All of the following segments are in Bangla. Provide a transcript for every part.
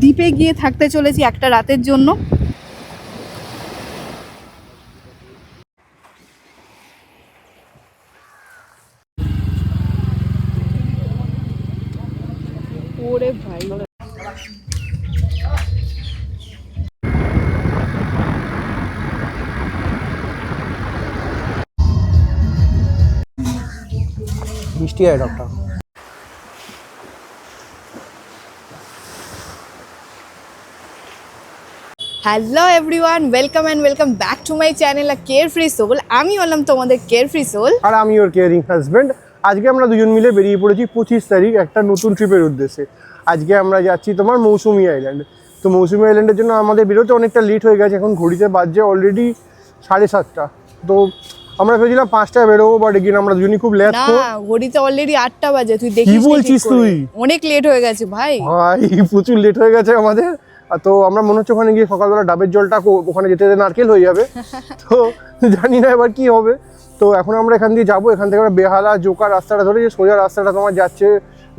দ্বীপে গিয়ে থাকতে চলেছি একটা রাতের জন্য। ওরে ভাই, মিষ্টি doctor. Hello everyone, welcome and welcome back to my channel carefree soul. আমি হলাম তোমাদের কেয়ার ফ্রি সোল, আর আমি ওর কেয়ারিং হাজব্যান্ড। আজকে আমরা দুজন মিলে বেরিয়ে পড়েছি 25 তারিখ একটা নতুন ট্রিপের উদ্দেশ্যে। আজকে আমরা যাচ্ছি তোমার মৌসুমী আইল্যান্ড। তো মৌসুমী আইল্যান্ডের জন্য আমাদের বেরোতে অনেকটা লেট হয়ে গেছে, এখন ঘড়িতে বাজছে অলরেডি 7:30। তো আমরা ভেবেছিলাম 5টায় বেরোবো, বাট এগিয়ে আমরা দুজনই খুব লেট। না, ঘড়িতে অলরেডি 8টা বাজে। তুই কি দেখিস বলছিস? তুই অনেক লেট হয়ে গেছে ভাই। ভাই প্রচুর লেট হয়ে গেছে আমাদের। তো আমরা মনে হচ্ছে ওখানে গিয়ে সকালবেলা ডাবের জলটা ওখানে যেতে যেতে নারকেল হয়ে যাবে। তো জানি না এবার কি হবে। তো এখন আমরা এখান দিয়ে যাবো, এখান থেকে আমরা বেহালা জোকা রাস্তাটা ধরে যে সোজা রাস্তাটা তোমার যাচ্ছে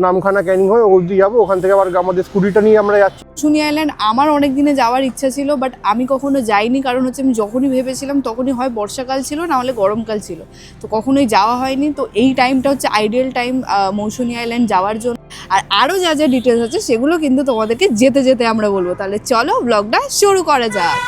নামখানা ক্যানিং হয়ে অবধি যাবো। ওখান থেকে আবার আমাদের স্কুটিটা নিয়ে আমরা যাচ্ছি মৌসুমী আইল্যান্ড। আমার অনেক দিনে যাওয়ার ইচ্ছা ছিল, বাট আমি কখনো যাইনি, কারণ হচ্ছে আমি যখনই ভেবেছিলাম তখনই হয় বর্ষাকাল ছিল, না হলে গরমকাল ছিল, তো কখনোই যাওয়া হয়নি। তো এই টাইমটা হচ্ছে আইডিয়াল টাইম মৌসুমী আইল্যান্ড যাওয়ার জন্য। আর আরও যা যা ডিটেলস আছে সেগুলো কিন্তু তোমাদেরকে যেতে যেতে আমরা বলবো। তাহলে চলো ব্লগটা শুরু করা যাক।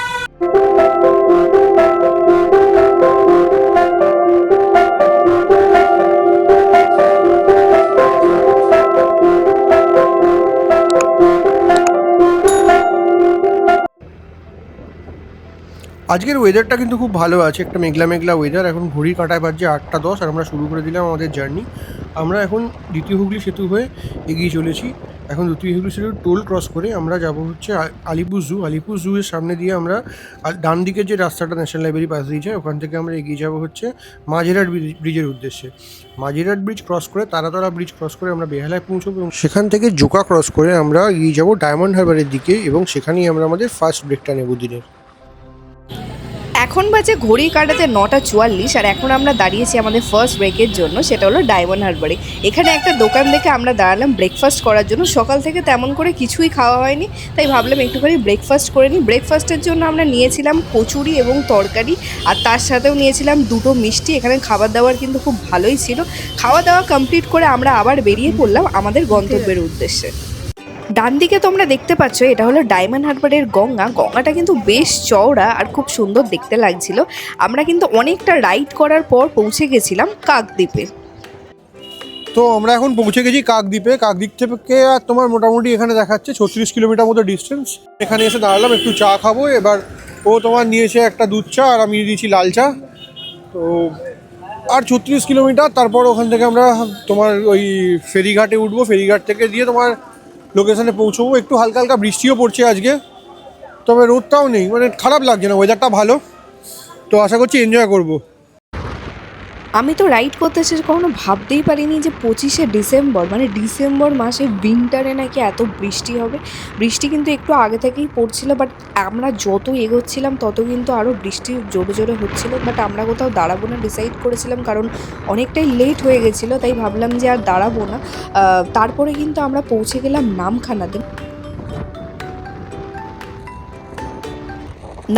আজকের ওয়েদারটা কিন্তু খুব ভালো আছে, একটা মেঘলা মেঘলা ওয়েদার। এখন ঘড়ি কাঁটায় বাজছে 8:10 আর আমরা শুরু করে দিলাম আমাদের জার্নি। আমরা এখন দ্বিতীয় হুগলি সেতু হয়ে এগিয়ে চলেছি। এখন দ্বিতীয় হুগলি সেতুর টোল ক্রস করে আমরা যাব হচ্ছে আলিপুর জু। আলিপুর জু এর সামনে দিয়ে আমরা ডান দিকের যে রাস্তাটা ন্যাশনাল লাইব্রেরি পাশ দিয়ে যায়, ওখান থেকে আমরা এগিয়ে যাব হচ্ছে মাঝেরহাট ব্রিজের উদ্দেশ্যে। মাঝেরহাট ব্রিজ ক্রস করে তারাতলা ব্রিজ ক্রস করে আমরা বেহালায় পৌঁছবো এবং সেখান থেকে জোকা ক্রস করে আমরা এগিয়ে যাব ডায়মন্ড হারবারের দিকে এবং সেখানেই আমরা আমাদের ফার্স্ট ব্রেকটা নেব দিনের। এখন বাজে ঘড়ি কাটাতে 9:44 আর এখন আমরা দাঁড়িয়েছি আমাদের ফার্স্ট ব্রেকের জন্য, সেটা হলো ডায়মন্ড হারবারে। এখানে একটা দোকান দেখে আমরা দাঁড়ালাম ব্রেকফাস্ট করার জন্য। সকাল থেকে তেমন করে কিছুই খাওয়া হয়নি, তাই ভাবলাম একটুখানি ব্রেকফাস্ট করে নিই। ব্রেকফাস্টের জন্য আমরা নিয়েছিলাম কচুরি এবং তরকারি, আর তার সাথেও নিয়েছিলাম দুটো মিষ্টি। এখানে খাবার দাবার কিন্তু খুব ভালোই ছিল। খাওয়া দাওয়া কমপ্লিট করে আমরা আবার বেরিয়ে পড়লাম আমাদের গন্তব্যের উদ্দেশ্যে। ডান দিকে তোমরা দেখতে পাচ্ছ, এটা হলো ডায়মন্ড হারবারের গঙ্গা। গঙ্গাটা কিন্তু বেশ চওড়া আর খুব সুন্দর দেখতে লাগছিল। আমরা কিন্তু অনেকটা রাইড করার পর পৌঁছে গেছিলাম কাকদ্বীপে। তো আমরা এখন পৌঁছে গেছি কাকদ্বীপে। কাকদ্বীপ থেকে আর তোমার মোটামুটি এখানে দেখাচ্ছে 36 কিলোমিটার মতো ডিস্টেন্স। এখানে এসে দাঁড়ালাম, একটু চা খাবো। এবার ও তোমার নিয়েছে একটা দুধ চা আর আমি দিয়েছি লাল চা। তো আর 36 কিলোমিটার, তারপর ওখান থেকে আমরা তোমার ওই ফেরিঘাটে উঠবো। ফেরিঘাট থেকে দিয়ে তোমার লোকেশনে পৌঁছবো। একটু হালকা হালকা বৃষ্টিও পড়ছে আজকে, তবে রোদটাও নেই, মানে খারাপ লাগছে না, ওয়েদারটা ভালো। তো আশা করছি এনজয় করবো। আমি তো রাইড করতে এসে কখনো ভাবতেই পারিনি যে 25শে ডিসেম্বর মানে ডিসেম্বর মাসে উইন্টারে নাকি এত বৃষ্টি হবে। বৃষ্টি কিন্তু একটু আগে থেকেই পড়ছিল, বাট আমরা যত এগোচ্ছিলাম তত কিন্তু আরও বৃষ্টি জোরে জোরে হচ্ছিল। বাট আমরা কোথাও দাঁড়াবো না ডিসাইড করেছিলাম, কারণ অনেকটাই লেট হয়ে গেছিলো, তাই ভাবলাম যে আর দাঁড়াবো না। তারপরে কিন্তু আমরা পৌঁছে গেলাম নামখানাতে।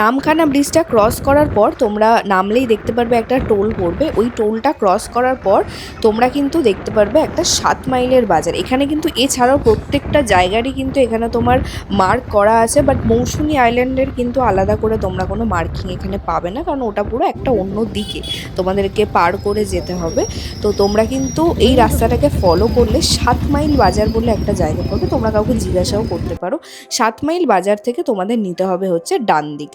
নামখানা ব্রিজটা ক্রস করার পর তোমরা নামলেই দেখতে পারবে একটা টোল পড়বে। ওই টোলটা ক্রস করার পর তোমরা কিন্তু দেখতে পারবে একটা 7 মাইলের বাজার। এখানে কিন্তু এছাড়াও প্রত্যেকটা জায়গারই কিন্তু এখানে তোমার মার্ক করা আছে, বাট মৌসুমী আইল্যান্ডের কিন্তু আলাদা করে তোমরা কোনো মার্কিং এখানে পাবে না, কারণ ওটা পুরো একটা অন্য দিকে তোমাদেরকে পার করে যেতে হবে। তো তোমরা কিন্তু এই রাস্তাটাকে ফলো করলে 7 মাইল বাজার বলে একটা জায়গা পাবে। তোমরা কাউকে জিজ্ঞাসাও করতে পারো। 7 মাইল বাজার থেকে তোমাদের নিতে হবে হচ্ছে ডান দিক।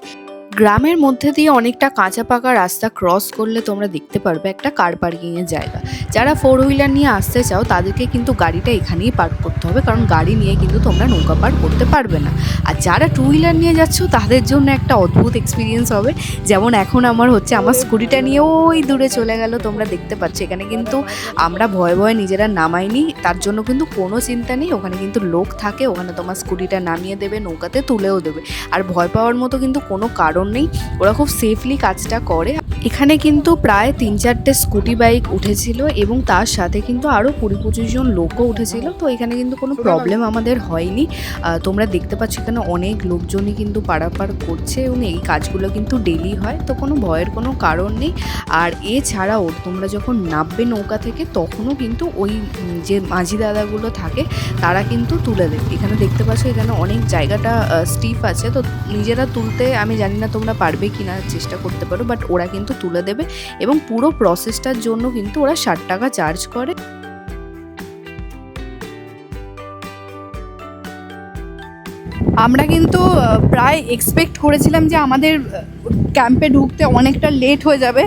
গ্রামের মধ্যে দিয়ে অনেকটা কাঁচা পাকা রাস্তা ক্রস করলে তোমরা দেখতে পারবে একটা কার পার্কিংয়ের জায়গা। যারা 4 হুইলার নিয়ে আসতে চাও তাদেরকে কিন্তু গাড়িটা এখানেই পার্ক করতে হবে, কারণ গাড়ি নিয়ে কিন্তু তোমরা নৌকা পার করতে পারবে না। আর যারা 2 হুইলার নিয়ে যাচ্ছ তাদের জন্য একটা অদ্ভুত এক্সপিরিয়েন্স হবে। যেমন এখন আমার স্কুটিটা নিয়ে ওই দূরে চলে গেল, তোমরা দেখতে পাচ্ছ। এখানে কিন্তু আমরা ভয়ে ভয়ে নিজেরা নামাইনি, তার জন্য কিন্তু কোনো চিন্তা নেই। ওখানে কিন্তু লোক থাকে, ওখানে তোমার স্কুটিটা নামিয়ে দেবে, নৌকাতে তুলেও দেবে। আর ভয় পাওয়ার মতো কিন্তু কোনো কারণ নেই, ওরা খুব সেফলি কাজটা করে। এখানে কিন্তু প্রায় 3-4টে স্কুটি বাইক উঠেছিল এবং তার সাথে কিন্তু আরও 20-25 জন লোকও উঠেছিল। তো এখানে কিন্তু কোনো প্রবলেম আমাদের হয়নি। তোমরা দেখতে পাচ্ছ এখানে অনেক লোকজনই কিন্তু পারাপার করছে এবং এই কাজগুলো কিন্তু ডেলি হয়, তো কোনো ভয়ের কোনো কারণ নেই। আর এছাড়াও তোমরা যখন নামবে নৌকা থেকে তখনও কিন্তু ওই যে মাঝি দাদাগুলো থাকে তারা কিন্তু তুলে দেবে। এখানে দেখতে পাচ্ছ এখানে অনেক জায়গাটা স্টিফ আছে, তো নিজেরা তুলতে আমি জানি না তোমরা পারবে কি না, চেষ্টা করতে পারো, বাট ওরা কিন্তু তুলে দেবে এবং পুরো প্রসেসটার জন্য কিন্তু ওরা 60 টাকা চার্জ করে। আমরা কিন্তু প্রায় এক্সপেক্ট করেছিলাম যে আমাদের ক্যাম্পে ঢুকতে অনেকটা লেট হয়ে যাবে,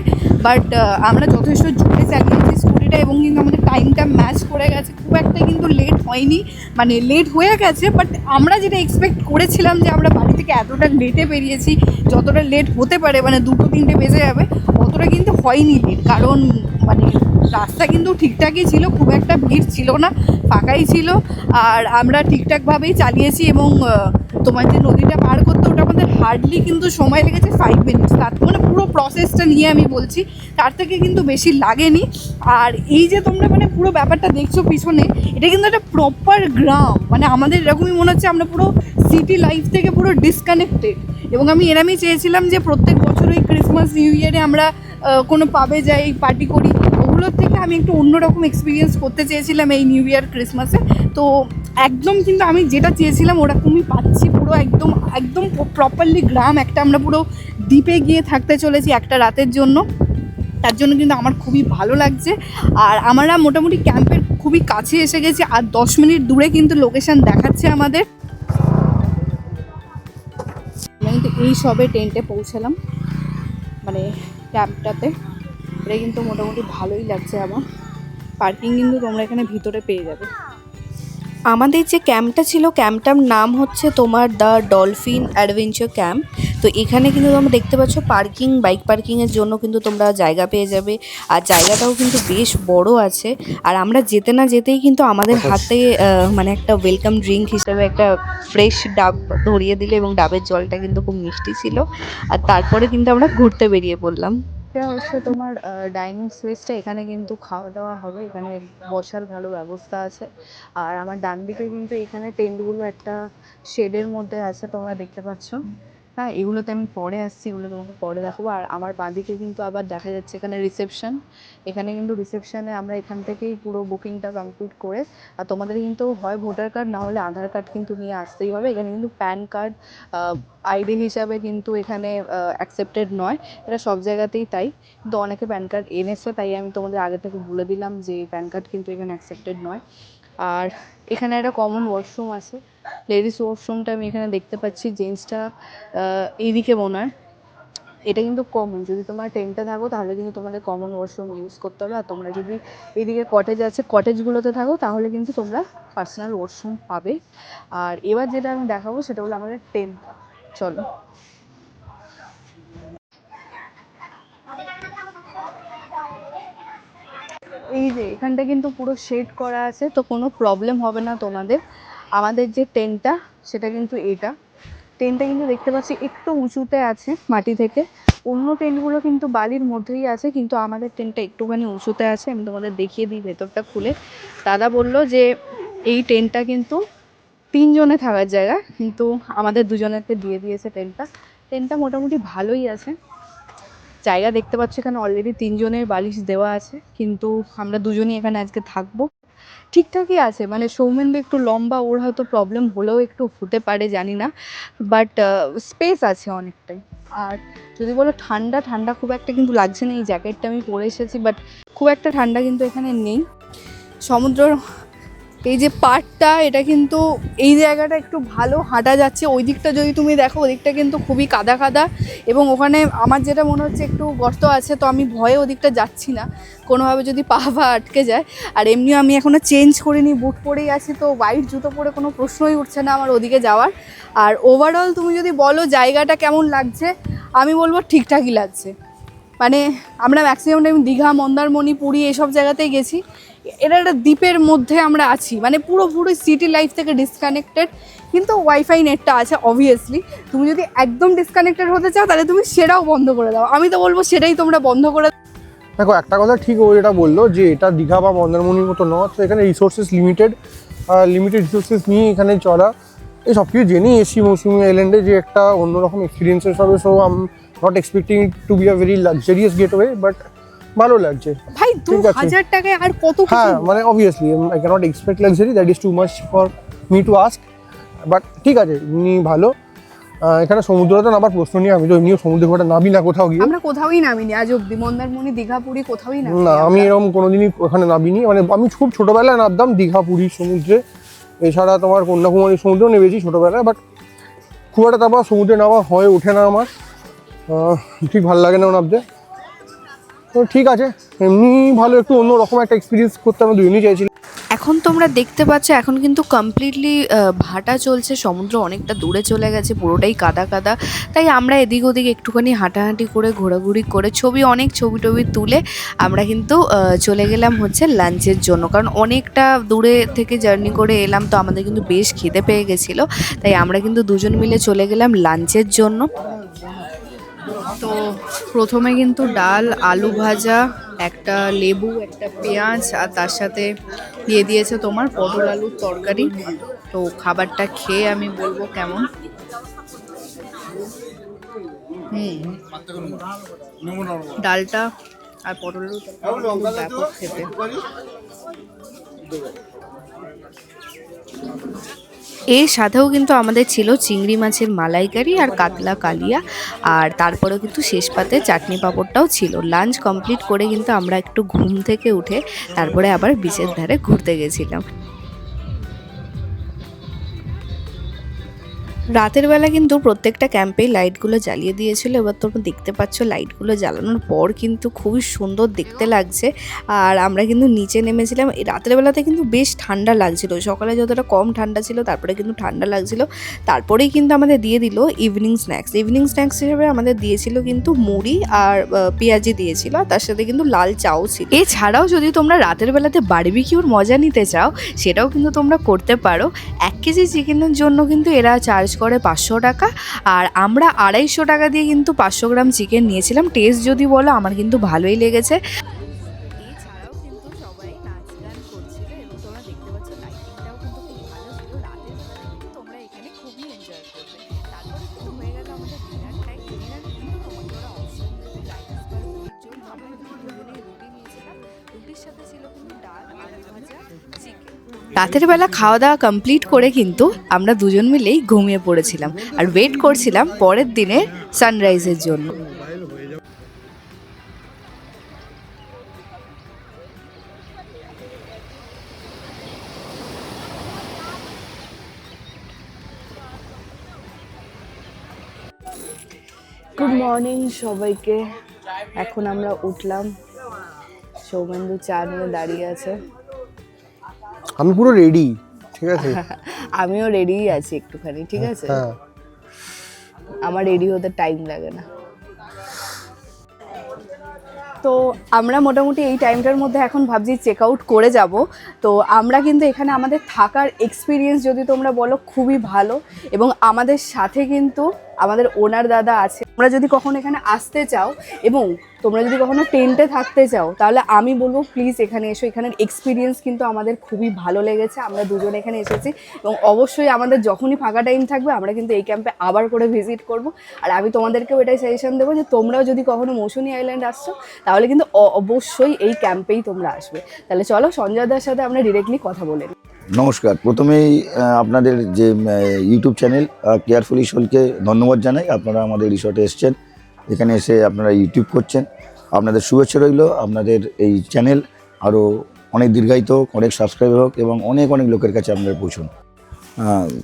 বাট আমরা যথেষ্ট জোরে চালিয়েছি স্কুটিটা এবং কিন্তু আমাদের টাইমটা ম্যাচ করে গেছে, খুব একটা কিন্তু লেট হয়নি, মানে লেট হয়ে গেছে বাট আমরা যেটা এক্সপেক্ট করেছিলাম যে আমরা বাড়ি থেকে এতটা লেটে বেরিয়েছি, যতটা লেট হতে পারে মানে 2-3টে বেজে যাবে, অতটা কিন্তু হয়নি লেট, কারণ মানে রাস্তা কিন্তু ঠিকঠাকই ছিল, খুব একটা ভিড় ছিল না, ফাঁকাই ছিল, আর আমরা ঠিকঠাকভাবেই চালিয়েছি এবং তোমার যে নদীটা পার করতে ওটা আমাদের হার্ডলি কিন্তু সময় লেগেছে 5 মিনিটস, তার মানে পুরো প্রসেসটা নিয়ে আমি বলছি, তার থেকে কিন্তু বেশি লাগেনি। আর এই যে তোমরা মানে পুরো ব্যাপারটা দেখছো পিছনে, এটা কিন্তু একটা প্রপার গ্রাম, মানে আমাদের এরকমই মনে হচ্ছে আমরা পুরো সিটি লাইফ থেকে পুরো ডিসকানেক্টেড। এবং আমি এরমই চেয়েছিলাম যে প্রত্যেক বছর ওই ক্রিসমাস নিউ ইয়ারে আমরা কোনো পাবে যাই, পার্টি করি, ওগুলোর থেকে আমি একটু অন্যরকম এক্সপিরিয়েন্স করতে চেয়েছিলাম এই নিউ ইয়ার ক্রিসমাসে। তো একদম কিন্তু আমি যেটা চেয়েছিলাম ওরকমই পাচ্ছি, পুরো একদম একদম প্রপারলি গ্রাম একটা, আমরা পুরো দ্বীপে গিয়ে থাকতে চলেছি একটা রাতের জন্য, তার জন্য কিন্তু আমার খুবই ভালো লাগছে। আর আমরা মোটামুটি ক্যাম্পের খুবই কাছে এসে গেছি, আর 10 মিনিট দূরে কিন্তু লোকেশান দেখাচ্ছে আমাদের। কিন্তু এই সবে টেন্টে পৌঁছালাম, মানে ক্যাম্পটাতে, এটা কিন্তু মোটামুটি ভালোই লাগছে আমার। পার্কিং কিন্তু তোমরা এখানে ভিতরে পেয়ে যাবে। আমাদের যে ক্যাম্পটা ছিল, ক্যাম্পটার নাম হচ্ছে তোমার দ্য ডলফিন অ্যাডভেঞ্চার ক্যাম্প। তো এখানে কিন্তু তোমরা দেখতে পাচ্ছ পার্কিং, বাইক পার্কিংয়ের জন্য কিন্তু তোমরা জায়গা পেয়ে যাবে, আর জায়গাটাও কিন্তু বেশ বড় আছে। আর আমরা যেতে না যেতেই কিন্তু আমাদের হাতে মানে একটা ওয়েলকাম ড্রিঙ্ক হিসেবে একটা ফ্রেশ ডাব ধরিয়ে দিল এবং ডাবের জলটা কিন্তু খুব মিষ্টি ছিল। আর তারপরে কিন্তু আমরা ঘুরতে বেরিয়ে পড়লাম। এটা হচ্ছে তোমার ডাইনিং স্পেসটা, এখানে কিন্তু খাওয়া দাওয়া হবে, এখানে বসার ভালো ব্যবস্থা আছে। আর আমার ডান দিকে কিন্তু এখানে টেন্টগুলো একটা শেডের মধ্যে আছে, তোমরা দেখতে পাচ্ছ। হ্যাঁ, এগুলোতে আমি পরে আসছি, এগুলো তোমাকে পরে দেখাবো। আর আমার বাঁদিকে কিন্তু আবার দেখা যাচ্ছে এখানে রিসেপশন, এখানে কিন্তু রিসেপশনে আমরা এখান থেকেই পুরো বুকিংটা কমপ্লিট করে, আর তোমাদের কিন্তু হয় ভোটার কার্ড না হলে আধার কার্ড কিন্তু নিয়ে আসতেই হবে। এখানে কিন্তু প্যান কার্ড আইডি হিসাবে কিন্তু এখানে অ্যাকসেপ্টেড নয়, এটা সব জায়গাতেই তাই, কিন্তু অনেকে প্যান কার্ড এনেছে, তাই আমি তোমাদের আগে থেকে বলে দিলাম যে প্যান কার্ড কিন্তু এখানে অ্যাকসেপ্টেড নয়। আর এখানে একটা কমন ওয়াশরুম আছে, লেডিস ওয়াশরুমটা আমি এখানে দেখতে পাচ্ছি, জেন্টসটা এইদিকে মনে হয়। এটা কিন্তু কমন, যদি তোমার টেন্টে থাকো তাহলে কিন্তু তোমাদের কমন ওয়াশরুম ইউজ করতে হবে, আর তোমরা যদি এইদিকে কটেজ আছে কটেজগুলোতে থাকো তাহলে কিন্তু তোমরা পার্সোনাল ওয়াশরুম পাবে। আর এবার যেটা আমি দেখাবো সেটা হলো আমাদের টেন্ট। চলো। এই যে এখানটা কিন্তু পুরো শেড করা আছে, তো কোনো প্রবলেম হবে না তোমাদের। আমাদের যে টেন্টটা সেটা কিন্তু এটা, টেন্টটা কিন্তু দেখতে পাচ্ছি একটু উঁচুতে আছে মাটি থেকে, অন্য টেন্টগুলো কিন্তু বালির মধ্যেই আছে, কিন্তু আমাদের টেন্টটা একটুখানি উঁচুতে আছে। আমি তোমাদের দেখিয়ে দিই ভেতরটা খুলে। দাদা বললো যে এই টেন্টটা কিন্তু 3 জনে থাকার জায়গা, কিন্তু আমাদের 2 জনেরকে দিয়ে দিয়েছে টেন্টটা। টেন্টটা মোটামুটি ভালোই আছে, জায়গা দেখতে পাচ্ছ এখানে অলরেডি 3 জনের বালিশ দেওয়া আছে, কিন্তু আমরা 2 জনই এখানে আজকে থাকবো। ঠিকঠাকই আছে, মানে সৌমেন্দ্র একটু লম্বা, ওর হয়তো প্রবলেম হলেও একটু হতে পারে জানি না, বাট স্পেস আছে অনেকটাই। আর যদি বলো ঠান্ডা, ঠান্ডা খুব একটা কিন্তু লাগছে না, এই জ্যাকেটটা আমি পরে এসেছি, বাট খুব একটা ঠান্ডা কিন্তু এখানে নেই। সমুদ্র এই যে পাড়টা, এটা কিন্তু এই জায়গাটা একটু ভালো হাঁটা যাচ্ছে, ওই দিকটা যদি তুমি দেখো ওদিকটা কিন্তু খুবই কাদা কাদা, এবং ওখানে আমার যেটা মনে হচ্ছে একটু গর্ত আছে, তো আমি ভয়ে ওদিকটা যাচ্ছি না কোনোভাবে যদি পা আটকে যায়। আর এমনিও আমি এখনও চেঞ্জ করিনি, বুট পরেই আছি, তো হোয়াইট জুতো পরে কোনো প্রশ্নই উঠছে না আমার ওদিকে যাওয়ার। আর ওভারঅল তুমি যদি বলো জায়গাটা কেমন লাগছে, আমি বলবো ঠিকঠাকই লাগছে। মানে আমরা ম্যাক্সিমাম টাইম দীঘা, মন্দারমণি, পুরী এসব জায়গাতেই গেছি, এটা একটা দ্বীপের মধ্যে আমরা আছি, মানে পুরোপুরি সিটি লাইফ থেকে ডিসকানেক্টেড, কিন্তু ওয়াইফাই নেটটা আছে অবভিয়াসলি। তুমি যদি একদম ডিসকানেক্টেড হতে চাও তাহলে তুমি সেটাও বন্ধ করে দাও, আমি তো বলবো সেটাই তোমরা বন্ধ করে দাও। দেখো একটা কথা ঠিক ও যেটা বললো যে এটা দীঘা বা মন্দারমণির মতো নয়, তো এখানে রিসোর্সেস লিমিটেড রিসোর্সেস নিয়ে এখানে চলা, এই সব কিছু জেনেই এসি মৌসুমি আইল্যান্ডে যে একটা অন্যরকম এক্সপিরিয়েন্সেস হবে। So I am not expecting to be a very luxurious getaway, but ভালো লাগছে। ভাই ঠিক আছে। 2000 টাকায় আর কত হ্যাঁ কিছু। মানে obviously I cannot expect luxury, that is too much for me to ask, but ঠিক আছে এমনি ভালো। এখানে সমুদ্রটা নামার প্রশ্ন নিয়ে, আমি তো এমনিও সমুদ্রে ঘাটে নামি না কোথাও গিয়ে। আমরা কোথাওই নামিনি আজ অব্দি, মন্দারমণি দীঘা পুরী কোথাওই নামিনি না আমি আমরা। এরকম কোনোদিনই ওখানে নামিনি, মানে আমি খুব ছোটোবেলায় নামতাম দীঘা পুরীর সমুদ্রে, এছাড়া তোমার কন্যাকুমারীর সমুদ্রেও নেমেছি ছোটোবেলায়, বাট খুব একটা তারপর সমুদ্রে নামা হয়ে ওঠে না আমার, ঠিক ভালো লাগে না নামতে। তো ঠিক আছে, এমনি ভালো একটু অন্যরকম একটা এক্সপিরিয়েন্স করতে আমরা দুজনেই চাইছিলাম। এখন তোমরা দেখতে পাচ্ছ এখন কিন্তু কমপ্লিটলি ভাটা চলছে, সমুদ্র অনেকটা দূরে চলে গেছে, পুরোটাই কাদা কাদা। তাই আমরা এদিক ওদিক একটুখানি হাঁটাহাঁটি করে ঘোরাঘুরি করে অনেক ছবি টবি তুলে আমরা কিন্তু চলে গেলাম হচ্ছে লাঞ্চের জন্য, কারণ অনেকটা দূরে থেকে জার্নি করে এলাম, তো আমাদের কিন্তু বেশ খিদে পেয়ে গেছিলো। তাই আমরা কিন্তু দুজন মিলে চলে গেলাম লাঞ্চের জন্য। তো প্রথমে কিন্তু ডাল, আলু ভাজা, একটা লেবু, একটা পেঁয়াজ, আর তার সাথে দিয়ে দিয়েছে তোমার পটল আলুর তরকারি। তো খাবারটা খেয়ে আমি বলবো কেমন। ডালটা আর পটল আলুর তরকারি খুব ব্যাপক খেতে। এর সাথেও কিন্তু আমাদের ছিল চিংড়ি মাছের মালাইকারি আর কাতলা কালিয়া, আর তারপরেও কিন্তু শেষ পাতে চাটনি পাঁপড়টাও ছিল। লাঞ্চ কমপ্লিট করে কিন্তু আমরা একটু ঘুম থেকে উঠে তারপরে আবার বিচের ধারে ঘুরতে গেছিলাম। রাতের বেলা কিন্তু প্রত্যেকটা ক্যাম্পেই লাইটগুলো জ্বালিয়ে দিয়েছিল। এবার তোমরা দেখতে পাচ্ছ লাইটগুলো জ্বালানোর পর কিন্তু খুবই সুন্দর দেখতে লাগছে। আর আমরা কিন্তু নিচে নেমেছিলাম। এই রাতের বেলাতে কিন্তু বেশ ঠান্ডা লাগছিল, সকালে যতটা কম ঠান্ডা ছিল তারপরে কিন্তু ঠান্ডা লাগছিল। তারপরেই কিন্তু আমাদের দিয়ে দিল ইভিনিং স্ন্যাক্স হিসেবে আমাদের দিয়েছিল কিন্তু মুড়ি আর পেঁয়াজি দিয়েছিল, আর তার সাথে কিন্তু লাল চাও ছিল। এছাড়াও যদি তোমরা রাতের বেলাতে বারবিকিউর মজা নিতে চাও সেটাও কিন্তু তোমরা করতে পারো। 1 কেজি চিকেনের জন্য কিন্তু এরা চার্জ করে 500 টাকা, আর আমরা 250 টাকা দিয়ে কিন্তু 500 গ্রাম চিকেন নিয়েছিলাম। টেস্ট যদি বলো আমার কিন্তু ভালোই লেগেছে। এছাড়াও কিন্তু সবাই নাচ গান করছিল এবং তোমরা দেখতে পাচ্ছ লাইটিংটাও কিন্তু খুব ভালো ছিল। রাতের বেলাতে কিন্তু তোমরা এখানে খুবই এনজয় করবে। তারপরে কিন্তু হয়ে গেল আমাদের ডিনার টাইম। ডিনার কিন্তু তোমাকে ওরা অপশন দেবে চাইনিজ বা রুটির জন্য। আমরা কিন্তু দুজনেই রুটি নিয়েছিলাম, রুটির সাথে ছিল কিন্তু ডাল, আলু ভাজা, চিকেন। রাতের বেলা খাওয়া দাওয়া কমপ্লিট করে কিন্তু আমরা দুজন মিলেই ঘুমিয়ে পড়েছিলাম আর ওয়েট করছিলাম পরের দিনের সানরাইজের জন্য। গুড মর্নিং সবাইকে। এখন আমরা উঠলাম, সৌমেন্দু চা নিয়ে দাঁড়িয়ে আছে। আমি পুরো রেডি, ঠিক আছে। আমিও রেডিই আছি একটুখানি, ঠিক আছে। হ্যাঁ আমার রেডি হতে টাইম লাগে না। তো আমরা মোটামুটি এই টাইমটার মধ্যে এখন ভাবছি চেক আউট করে যাব। তো আমরা কিন্তু এখানে আমাদের থাকার এক্সপিরিয়েন্স যদি তোমরা বলো খুবই ভালো, এবং আমাদের সাথে কিন্তু আমাদের ওনার দাদা আছে। তোমরা যদি কখনো এখানে আসতে চাও এবং তোমরা যদি কখনো টেন্টে থাকতে চাও তাহলে আমি বলবো প্লিজ এখানে এসো। এখানের এক্সপিরিয়েন্স কিন্তু আমাদের খুবই ভালো লেগেছে। আমরা দুজন এখানে এসেছি এবং অবশ্যই আমাদের যখনই ফাঁকা টাইম থাকবে আমরা কিন্তু এই ক্যাম্পে আবার করে ভিজিট করব। আর আমি তোমাদেরকেও এটাই সাজেশন দেবো যে তোমরাও যদি কখনো মৌসুমী আইল্যান্ড আসছো তাহলে কিন্তু অবশ্যই এই ক্যাম্পেই তোমরা আসবে। তাহলে চলো সঞ্জয়দার সাথে আমরা ডিরেক্টলি কথা বলে নিই। নমস্কার। প্রথমেই আপনাদের যে ইউটিউব চ্যানেল কেয়ারফুলি সোলকে ধন্যবাদ জানাই। আপনারা আমাদের রিসর্টে এসছেন, এখানে এসে আপনারা ইউটিউব করছেন, আপনাদের শুভেচ্ছা রইল। আপনাদের এই চ্যানেল আরও অনেক দীর্ঘায়িত হোক, অনেক সাবস্ক্রাইবার হোক এবং অনেক অনেক লোকের কাছে আপনারা পৌঁছুন।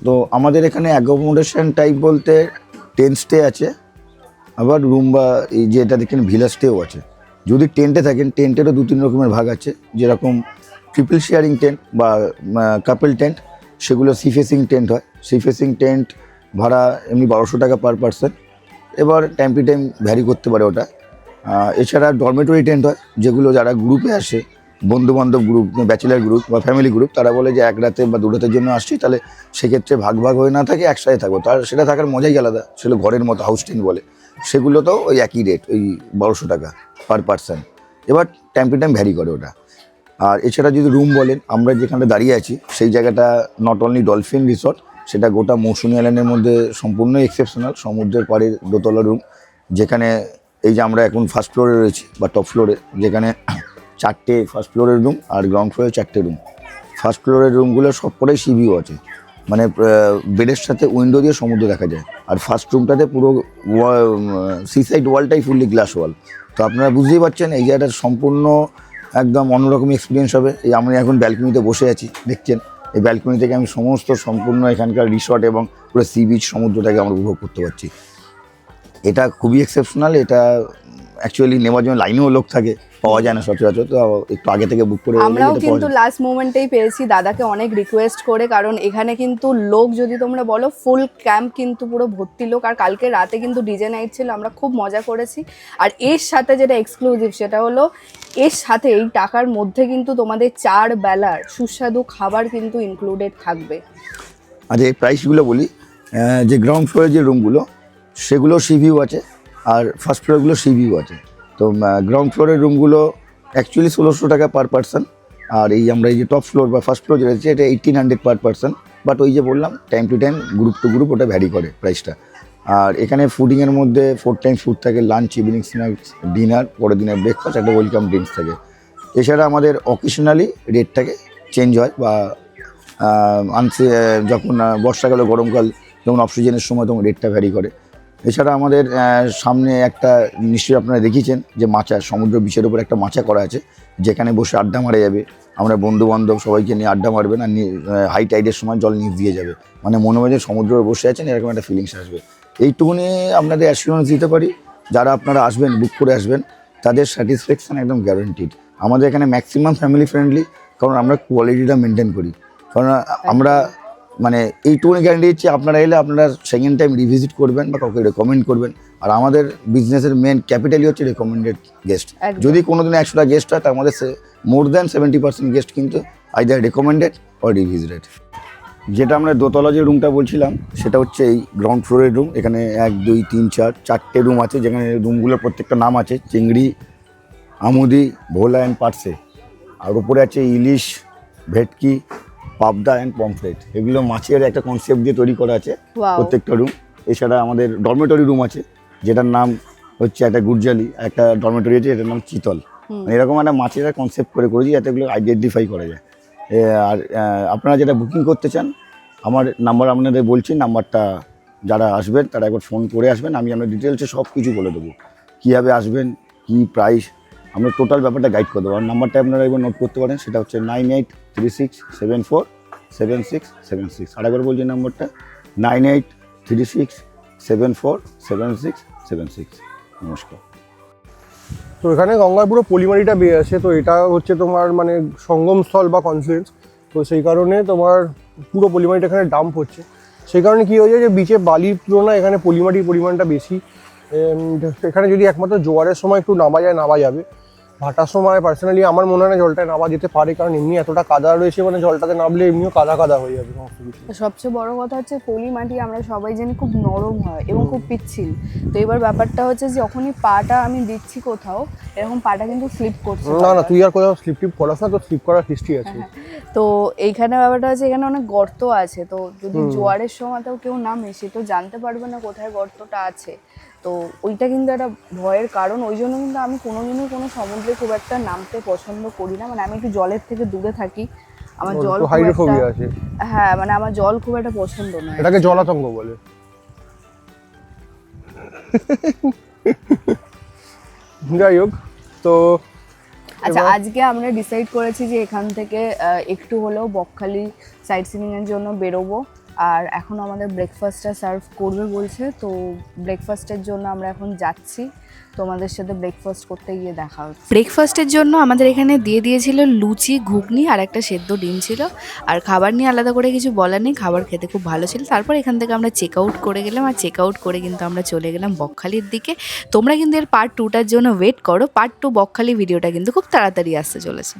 তো আমাদের এখানে অ্যাকোমোডেশন টাইপ বলতে টেন্ট স্টে আছে, আবার রুম বা এই যে এটা দেখেন ভিলা স্টেও আছে। যদি টেন্টে থাকেন টেন্টেরও 2-3 রকমের ভাগ আছে, যেরকম ট্রিপল শেয়ারিং টেন্ট বা কাপল টেন্ট, সেগুলো সি ফেসিং টেন্ট হয়। সি ফেসিং টেন্ট ভাড়া এমনি 1200 টাকা পার পারসন, এবার টাইম টু টাইম ভ্যারি করতে পারে ওটা। এছাড়া ডরমেটরি টেন্ট হয়, যেগুলো যারা গ্রুপে আসে বন্ধুবান্ধব গ্রুপ, ব্যাচেলার গ্রুপ বা ফ্যামিলি গ্রুপ, তারা বলে যে এক রাতে বা 2 রাতের জন্য আসছি, তাহলে সেক্ষেত্রে ভাগ ভাগ হয়ে না থাকে একসাথে থাকবো, তার সেটা থাকার মজাই আলাদা। সেগুলো ঘরের মতো হাউস টেন্ট বলে, সেগুলো তো ওই একই রেট, ওই 1200 টাকা পার পারসন। এবার টাইম টু টাইম ভ্যারি করে ওটা। আর এছাড়া যদি রুম বলেন, আমরা যেখানে দাঁড়িয়ে আছি সেই জায়গাটা নট অনলি ডলফিন রিসর্ট, সেটা গোটা মৌসুমী আইল্যান্ডের মধ্যে সম্পূর্ণ এক্সেপশনাল, সমুদ্রের পাড়ের দোতলা রুম, যেখানে এই যে আমরা এখন ফার্স্ট ফ্লোরে রয়েছি বা টপ ফ্লোরে, যেখানে 4টে ফার্স্ট ফ্লোরের রুম আর গ্রাউন্ড ফ্লোরে 4টে রুম। ফার্স্ট ফ্লোরের রুমগুলো সবকটাই সি ভিউ আছে, মানে বেডের সাথে উইন্ডো দিয়ে সমুদ্র দেখা যায়। আর ফার্স্ট রুমটাতে পুরো সি সাইড ওয়ালটাই ফুললি গ্লাস ওয়াল। তো আপনারা বুঝতেই পারছেন এই জায়গাটা সম্পূর্ণ একদম অন্যরকম এক্সপিরিয়েন্স হবে। এই আমি এখন ব্যালকনিতে বসে আছি, দেখছেন এই ব্যালকনি থেকে আমি সমস্ত সম্পূর্ণ এখানকার রিসর্ট এবং পুরো সি বিচ সমুদ্রটাকে আমরা উপভোগ করতে পারছি। এটা খুবই এক্সেপশনাল। এটা অ্যাকচুয়ালি নেওয়ার জন্য লাইনেও লোক থাকে, পাওয়া যায় না সচরাচর, তো একটু আগে থেকে বুক করে আমরাও কিন্তু লাস্ট মোমেন্টেই পেয়েছি দাদাকে অনেক রিকোয়েস্ট করে, কারণ এখানে কিন্তু লোক যদি তোমরা বলো ফুল ক্যাম্প কিন্তু পুরো ভর্তি লোক। আর কালকে রাতে কিন্তু ডিজে নাইট ছিল, আমরা খুব মজা করেছি। আর এর সাথে যেটা এক্সক্লুসিভ সেটা হলো এর সাথে এই টাকার মধ্যে কিন্তু তোমাদের 4 বেলার সুস্বাদু খাবার কিন্তু ইনক্লুডেড থাকবে। আচ্ছা, এই প্রাইসগুলো বলি। যে গ্রাউন্ড ফ্লোরের যে রুমগুলো সেগুলো সি ভিউ আছে, আর ফার্স্ট ফ্লোরগুলো সি ভিউ আছে। তো গ্রাউন্ড ফ্লোরের রুমগুলো অ্যাকচুয়ালি 1600 টাকা পার পারসন, আর এই আমরা এই যে টপ ফ্লোর বা ফার্স্ট ফ্লোর যেটা আছে এটা 1800 পার পারসন। বাট ওই যে বললাম time to time group to group ওটা ভ্যারি করে প্রাইসটা। আর এখানে ফুডিংয়ের মধ্যে 4 টাইমস ফুড থাকে, লাঞ্চ, ইভিনিং স্ন্যাক্স, ডিনার, পরের দিনের ব্রেকফাস্ট, একটা ওয়েলকাম ড্রিঙ্কস থাকে। এছাড়া আমাদের অকেশনালি রেটটাকে চেঞ্জ হয়, বা যখন বর্ষাকাল, গরমকাল, যেমন অফ সিজনের সময় তখন রেটটা ভ্যারি করে। এছাড়া আমাদের সামনে একটা নিশ্চয়ই আপনারা দেখিয়েছেন যে মাচা, সমুদ্র বিচের উপর একটা মাচা করা আছে, যেখানে বসে আড্ডা মারা যাবে। আমরা বন্ধুবান্ধব সবাইকে নিয়ে আড্ডা মারবেন, আর হাই টাইডের সময় জল নিচ দিয়ে যাবে, মানে মনে হয় যে সমুদ্রে বসে আছেন এরকম একটা ফিলিংস আসবে। এইটুকুনি আপনাদের অ্যাসিওরেন্স দিতে পারি, যারা আপনারা আসবেন বুক করে আসবেন তাদের স্যাটিসফ্যাকশান একদম গ্যারান্টিড। আমাদের এখানে ম্যাক্সিমাম ফ্যামিলি ফ্রেন্ডলি, কারণ আমরা কোয়ালিটিটা মেনটেন করি। কারণ আমরা মানে এইটুকুনি গ্যারান্টি দিচ্ছি, আপনারা এলে আপনারা সেকেন্ড টাইম রিভিজিট করবেন বা কাউকে রেকমেন্ড করবেন। আর আমাদের বিজনেসের মেন ক্যাপিটালই হচ্ছে রেকমেন্ডেড গেস্ট। যদি কোনোদিন 100টা গেস্ট হয় তার মধ্যে মোর দ্যান 70% গেস্ট কিন্তু আইদার রেকমেন্ডেড অর রিভিজিটেড। যেটা আমরা দোতলা যে রুমটা বলছিলাম সেটা হচ্ছে এই গ্রাউন্ড ফ্লোরের রুম। এখানে 1, 2, 3, 4 4টে রুম আছে, যেখানে রুমগুলোর প্রত্যেকটা নাম আছে, চিংড়ি, আমুদি, ভোলা অ্যান্ড পার্সে। আর উপরে আছে ইলিশ, ভেটকি, পাবদা অ্যান্ড পমফ্রেট। এগুলো মাছের একটা কনসেপ্ট দিয়ে তৈরি করা আছে প্রত্যেকটা রুম। এছাড়া আমাদের ডরমেটরি রুম আছে, যেটার নাম হচ্ছে একটা গুরজালি, একটা ডরমেটরি আছে এটার নাম চিতল। এরকম একটা মাছের কনসেপ্ট করে করেছি যাতে এগুলো আইডেন্টিফাই করা যায়। আর আপনারা যেটা বুকিং করতে চান, আমার নাম্বার আপনাদের বলছি, নাম্বারটা যারা আসবেন তারা একবার ফোন করে আসবেন, আমি আপনার ডিটেলসে সব কিছু বলে দেবো, কীভাবে আসবেন, কী প্রাইস, আমরা টোটাল ব্যাপারটা গাইড করে দেবো। আর নাম্বারটা আপনারা একবার নোট করতে পারেন, সেটা হচ্ছে 9836747676। আরেকবার বলছি নাম্বারটা 9836747676। নমস্কার। তো এখানে গঙ্গার পুরো পলিমারিটা বেয়ে আছে, তো এটা হচ্ছে তোমার মানে সঙ্গমস্থল বা কনফ্লুয়েন্স। তো সেই কারণে তোমার পুরো পলিমারিটা এখানে ডাম্প হচ্ছে। সেই কারণে কী হয়ে যায় যে বিচে বালির তুলনায় এখানে পলিমারির পরিমাণটা বেশি। এখানে যদি একমাত্র জোয়ারের সময় একটু নামা যাবে। ভাটার সময় পার্সোনালি আমার মনে হয় না জলটায় নামা যেতে পারে, কারণ এমনি এতটা কাদা রয়েছে, মানে জলটাতে নামলে এমনিও কাদা হয়ে যাবে সমস্ত কিছু। সবচেয়ে বড় কথা হচ্ছে পলি মাটি আমরা সবাই জানি খুব নরম হয় এবং খুব পিচ্ছিল। তো এবার ব্যাপারটা হচ্ছে যখনই পাটা আমি দিচ্ছি কোথাও, এরকম পাটা কিন্তু স্লিপ করছে। না তুই আর কোথাও স্লিপ করাস না, তো স্লিপ করার হিস্ট্রি আছে। তো এইখানে ব্যাপারটা হচ্ছে এখানে অনেক গর্ত আছে, তো যদি জোয়ারের সময়তেও কেউ নামে সে তো জানতে পারবে না কোথায় গর্তটা আছে। তো ওইটা কিন্তু একটা ভয়ের কারণ। ওই জন্য কিন্তু আমি কোনোদিনও কোনো সমুদ্রে খুব একটা নামতে পছন্দ করি না, মানে আমি একটু জলের থেকে দূরে থাকি। আমার জল হাইড্রোফোবিয়া আছে। হ্যাঁ, মানে আমার জল খুব একটা পছন্দ নয়, এটাকে জলাতঙ্ক বলে। যাই হোক, তো আচ্ছা আজকে আমরা ডিসাইড করেছি যে এখান থেকে একটু হলেও বকখালি সাইট সিনিং এর জন্য বেরোবো। আর এখন আমাদের ব্রেকফাস্টটা সার্ভ করবে বলছে, তো ব্রেকফাস্টের জন্য আমরা এখন যাচ্ছি। তোমাদের সাথে ব্রেকফাস্ট করতে গিয়ে দেখা হচ্ছে। ব্রেকফাস্টের জন্য আমাদের এখানে দিয়ে দিয়েছিল লুচি, ঘুগনি আর একটা সেদ্ধ ডিম ছিল। আর খাবার নিয়ে আলাদা করে কিছু বলার নেই, খাবার খেতে খুব ভালো ছিল। তারপর এখান থেকে আমরা চেক আউট করে গেলাম, আর চেক আউট করে কিন্তু আমরা চলে গেলাম বকখালির দিকে। তোমরা কিন্তু এর পার্ট 2টার জন্য ওয়েট করো। পার্ট 2 বকখালি ভিডিওটা কিন্তু খুব তাড়াতাড়ি আসতে চলেছে।